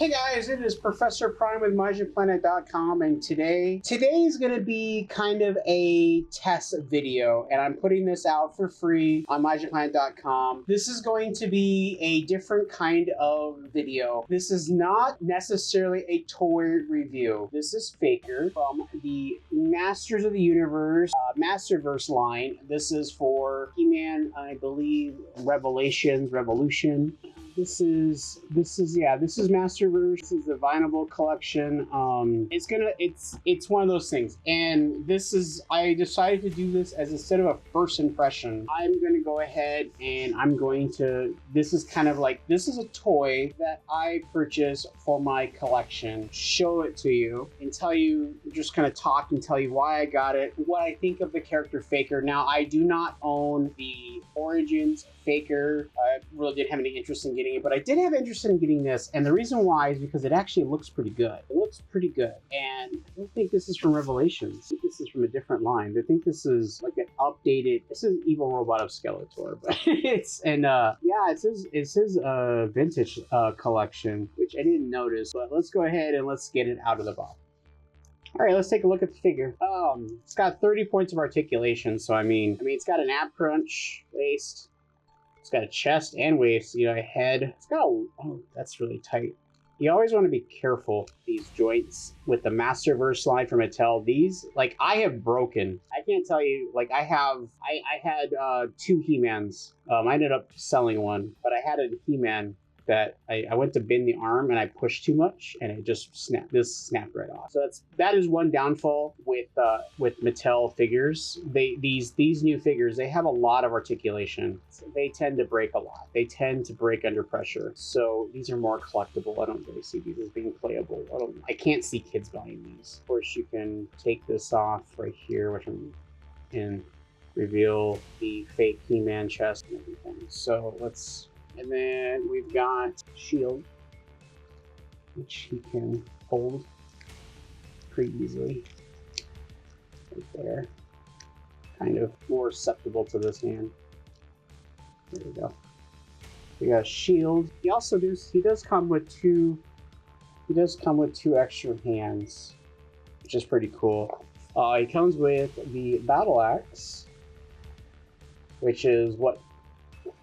Hey guys, it is Professor Prime with MyGPlanet.com, and today is going to be kind of a test video, and I'm putting this out for free on MyGPlanet.com. This is going to be a different kind of video. This is not necessarily a toy review. This is Faker from the Masters of the Universe Masterverse line. This is for He-Man, I believe, Revolution. This is Masterverse. This is the Vinable collection. It's one of those things. And I decided to do this as instead of a first impression. I'm gonna go ahead and this is a toy that I purchased for my collection. Show it to you and tell you, just kind of talk and tell you why I got it, what I think of the character Faker. Now, I do not own the Origins Faker. I really didn't have any interest in getting it, but I did have interest in getting this, and the reason why is because it actually looks pretty good. It looks pretty good, and I don't think this is from Revelations. I think this is from a different line. I think this is like an updated. This is Evil Robot of Skeletor, but it's his vintage collection, which I didn't notice. But let's go ahead and let's get it out of the box. All right, let's take a look at the figure. It's got 30 points of articulation, so I mean, it's got an ab crunch waist. It's got a chest and waist, a head. It's got that's really tight. You always want to be careful these joints with the Masterverse line from Mattel. These, I have broken. I can't tell you, I had 2 He-Mans. I ended up selling one, but I had a He-Man that I went to bend the arm and I pushed too much and it just snapped. This snapped right off. So that is one downfall with Mattel figures. These new figures, they have a lot of articulation. So they tend to break a lot. They tend to break under pressure. So these are more collectible. I don't really see these as being playable. I can't see kids buying these. Of course, you can take this off right here, and reveal the fake He-Man chest and everything. So and then we've got shield, which he can hold pretty easily. Right there. Kind of more susceptible to this hand. There we go. We got a shield. He does come with two extra hands, which is pretty cool. He comes with the battle axe, which is what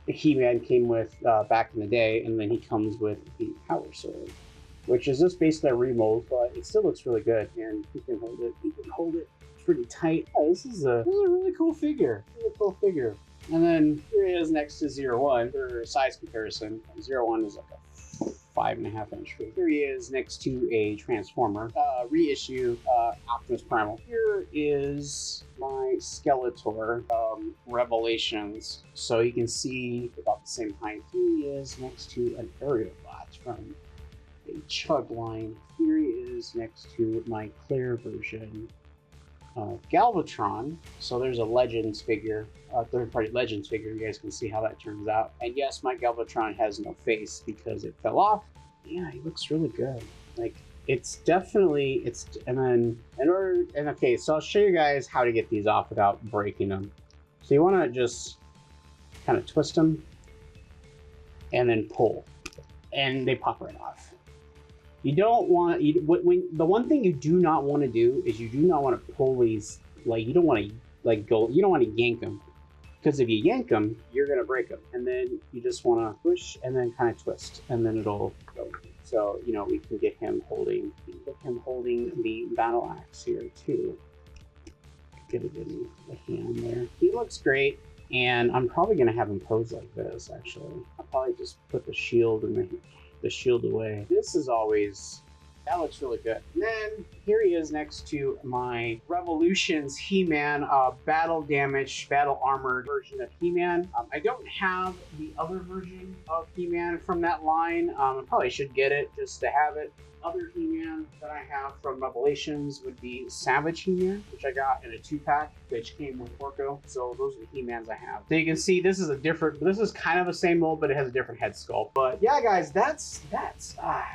He-Man came with back in the day, and then he comes with the power sword, which is just basically a remold, but it still looks really good, and he can hold it. He can hold it pretty tight. Oh, this is a really cool figure. And then here he is next to 01 for size comparison. 01 is like a 5.5 inch figure. Here he is next to a Transformer reissue Optimus Primal. Here is my Skeletor Revelations, so you can see about the same height. Here he is next to an Aerobot from a Chug line. Here he is next to my Claire version of Galvatron. So there's a Legends figure, third-party Legends figure. You guys can see how that turns out. And yes, my Galvatron has no face because it fell off. Yeah, he looks really good. Okay, so I'll show you guys how to get these off without breaking them. So you want to just kind of twist them and then pull, and they pop right off. You don't want the one thing you do not want to do is you do not want to pull these, you don't want to yank them, because if you yank them, you're going to break them. And then you just want to push and then kind of twist, and then it'll go. So, we can get him holding the battle axe here too. Get it in the hand there. He looks great, and I'm probably going to have him pose like this, actually. I'll probably just put the shield and the shield away. That looks really good. And then here he is next to my Revolutions He-Man battle armored version of He-Man. I don't have the other version of He-Man from that line. I probably should get it just to have it. other He-Man that I have from Revelations would be Savage He-Man, which I got in a 2-pack, which came with Orko. So those are the He-Mans I have. So you can see this is this is kind of the same mold, but it has a different head sculpt. But yeah, guys,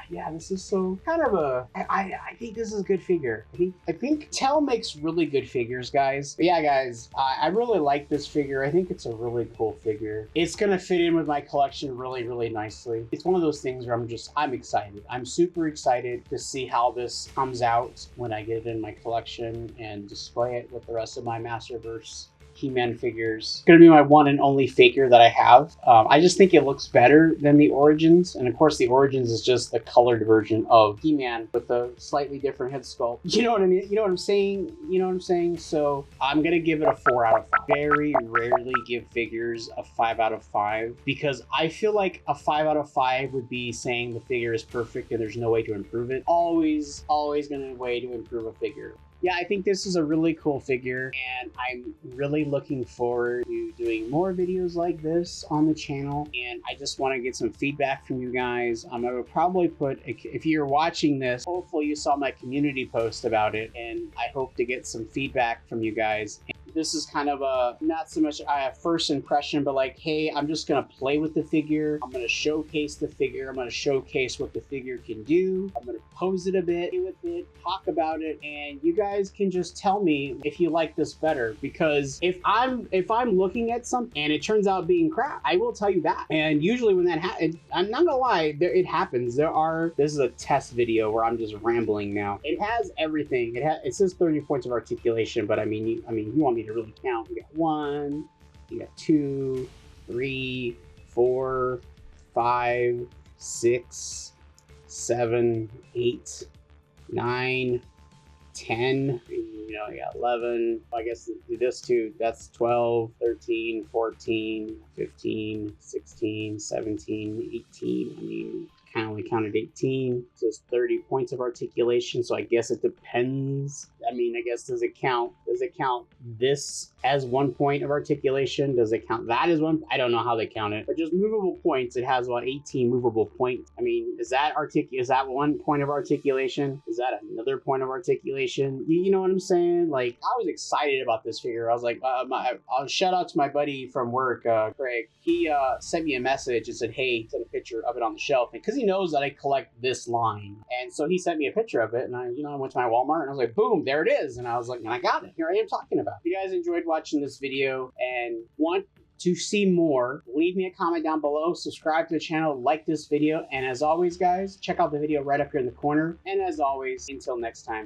yeah, this is so kind of I think this is a good figure. I think Mattel makes really good figures, guys. But yeah, guys, I really like this figure. I think it's a really cool figure. It's gonna fit in with my collection really, really nicely. It's one of those things where I'm excited. I'm super excited to see how this comes out when I get it in my collection and display it with the rest of my Masterverse He-Man figures. It's gonna be my one and only figure that I have. I just think it looks better than the Origins, and of course the Origins is just the colored version of He-Man with a slightly different head sculpt. You know what I mean? You know what I'm saying? You know what I'm saying? So I'm gonna give it a 4 out of 5. Very rarely give figures a 5 out of 5 because I feel like a 5 out of 5 would be saying the figure is perfect and there's no way to improve it. Always gonna be a way to improve a figure. Yeah, I think this is a really cool figure, and I'm really looking forward to doing more videos like this on the channel, and I just want to get some feedback from you guys. I will probably put, if you're watching this, hopefully you saw my community post about it, and I hope to get some feedback from you guys. This is kind of a, not so much a first impression, but like, hey, I'm just going to play with the figure. I'm going to showcase the figure. I'm going to showcase what the figure can do. I'm going to pose it a bit with it, talk about it, and you guys can just tell me if you like this better. Because if I'm looking at something and it turns out being crap, I will tell you that. And usually when that happens, I'm not gonna lie, it happens. This is a test video where I'm just rambling now. It has everything. It says 30 points of articulation, but I mean, you want me to really count. You got 1, you got 2, 3, 4, 5, 6, 7, 8, 9, 10, you got 11. I guess this too, that's 12, 13, 14, 15, 16, 17, 18. I mean, I only counted 18. It says 30 points of articulation, so I guess it depends. I mean, I guess does it count this as 1 point of articulation? Does it count that as one? I don't know how they count it, but just movable points. It has about 18 movable points. I mean, is that 1 point of articulation? Is that another point of articulation? You know what I'm saying? Like, I was excited about this figure. I was like, I'll shout out to my buddy from work, Craig. He sent me a message and said, hey, send a picture of it on the shelf, because he knows that I collect this line. And so he sent me a picture of it, and I went to my Walmart and I was like, boom, there it is. And I was like, and I got it. Here I am talking about it. If you guys enjoyed watching this video and want to see more, leave me a comment down below, subscribe to the channel, like this video, and as always, guys, check out the video right up here in the corner. And as always, until next time.